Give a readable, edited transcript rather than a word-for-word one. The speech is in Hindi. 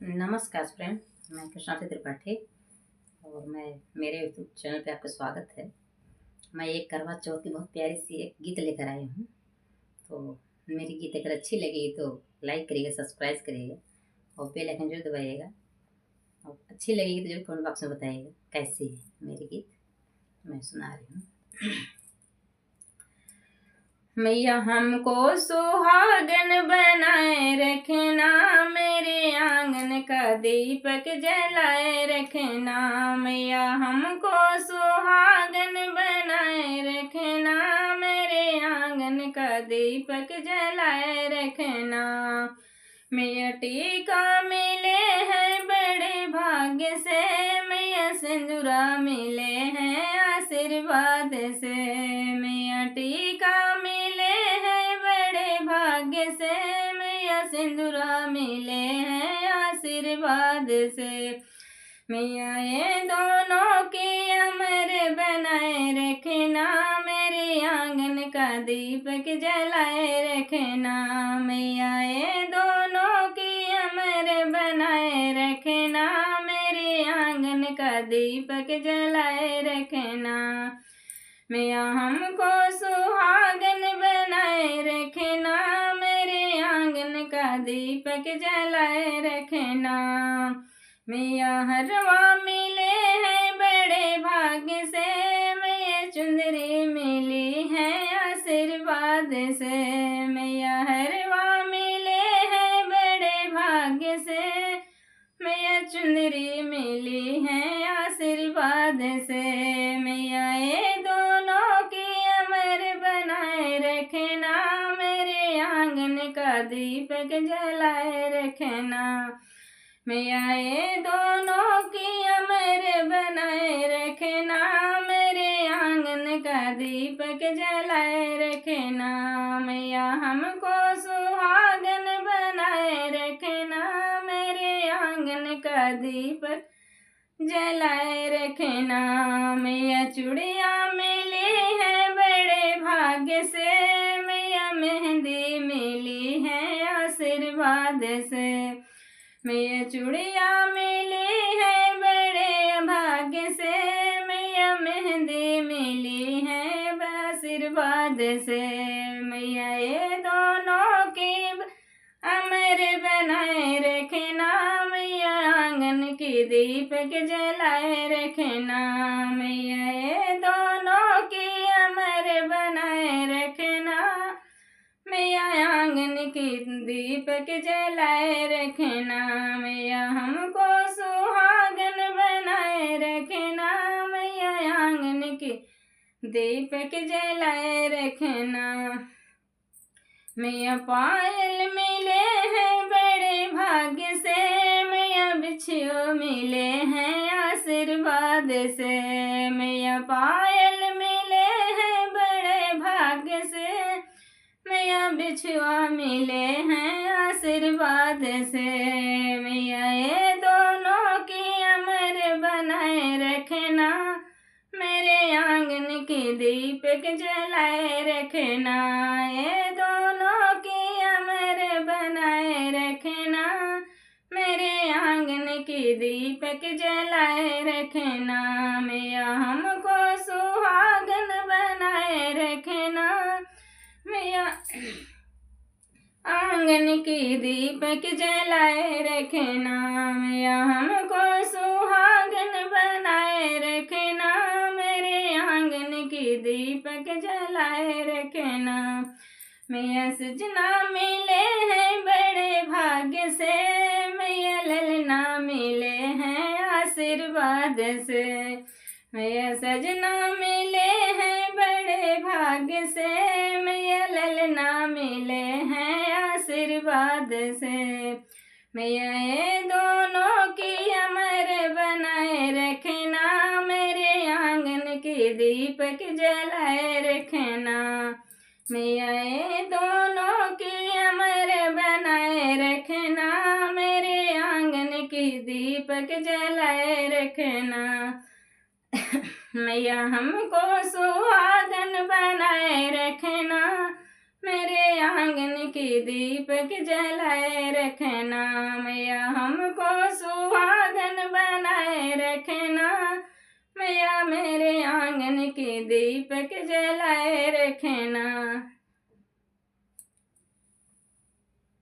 नमस्कार फ्रेंड। मैं कृष्णा त्रिपाठी और मेरे यूट्यूब चैनल पे आपका स्वागत है। मैं एक करवा चौथ की बहुत प्यारी सी एक गीत लेकर आई हूँ। तो मेरी गीत अगर अच्छी लगेगी तो लाइक करिएगा, सब्सक्राइब करिएगा और बेल आइकन जरूर दबाइएगा। और अच्छी लगेगी तो जरूर कमेंट बॉक्स में बताइएगा कैसी है मेरी गीत। मैं सुना रही हूँ। मैया हमको सुहागन बनाए रखना, मेरे आंगन का दीपक जलाए रखना। मैया हमको सुहागन बनाए रखना, मेरे आंगन का दीपक जलाए रखना। मैया टीका मिले हैं बड़े भाग्य से, मैया सिंदूरा मिले हैं आशीर्वाद से। मैया टीका मिले हैं बड़े भाग्य से, मैया सिंदूरा मिले हैं आशीर्वाद से। मैया ये दोनों की अमर बनाए रखना, मेरे आंगन का दीपक जलाए रखना। मैया ये दोनों की अमर बनाए रखना, मेरे आंगन का दीपक जलाए रखना। मैया हमको सुहागन बनाए रखना, मेरे आंगन का दीपक जलाए रखना। मैया हरवा मिले हैं बड़े भाग्य से, मैया चुंदरी मिली है आशीर्वाद से। मैया हरवा मिले हैं बड़े भाग्य से, मैया चुंदरी मिली है आशीर्वाद से। मैया ये दोनों की अमर बनाए रखना, मेरे आंगन का दीपक जलाए रखना। मैया ये दोनों की अमर बनाए रखना, मेरे आंगन का दीपक जलाए रखना। मैया हमको सुहागन बनाए रखना, मेरे आंगन का दीपक जलाए रखना। मैया चूड़िया मिली है बड़े भाग्य से, मैया मेहंदी मिली है आशीर्वाद से। मैया चूड़िया मिली है बड़े भाग्य से, मैया मेहंदी मिली है आशीर्वाद से। मैया ये दोनों की अमर बनाए रखना, मैया आंगन की दीपक जलाए रखना। मैया ये दोनों की अमर बनाए रखना, मैया आंगन की दीपक जलाए रखना। मैया हमको सुहागन बनाए रखना, मैया आंगन की दीपक जलाए रखना। मैया पायल मिले हैं बड़े भाग्य से, मैया बिछियो मिले हैं आशीर्वाद से। मैया पायल मिले हैं बड़े भाग्य से, मैया बिछुआ मिले हैं आशीर्वाद से। मैया ये दोनों की अमर बनाए रखना, मेरे आंगन की दीपक जलाए रखना। ये दोनों की अमर बनाए रखना, मेरे आंगन की दीपक जलाए रखना। मैया हमको सुहागन बनाए रखना, मैया आंगन की दीपक जलाए रखना। मैया हमको सुहागन बनाए रखना, मेरे आंगन की दीपक जलाए रखना। मैया सजना मिले हैं बड़े भाग्य से, मैया ललना मिले हैं आशीर्वाद से। मैया सजना मिले हैं बड़े भाग्य से, मैया ललना मिले हैं आशीर्वाद से। मैया ये दोनों की अमर बनाए रखना, मेरे आंगन की दीपक जलाए रखना। मैया ये दोनों की अमर बनाए रखना, मेरे आंगन की दीपक जलाए रखना। मैया हमको सुहागन बनाए रखना, मेरे आंगन की दीपक जलाए रखना, मैया हमको सुहागन बनाए रखना, मैया मेरे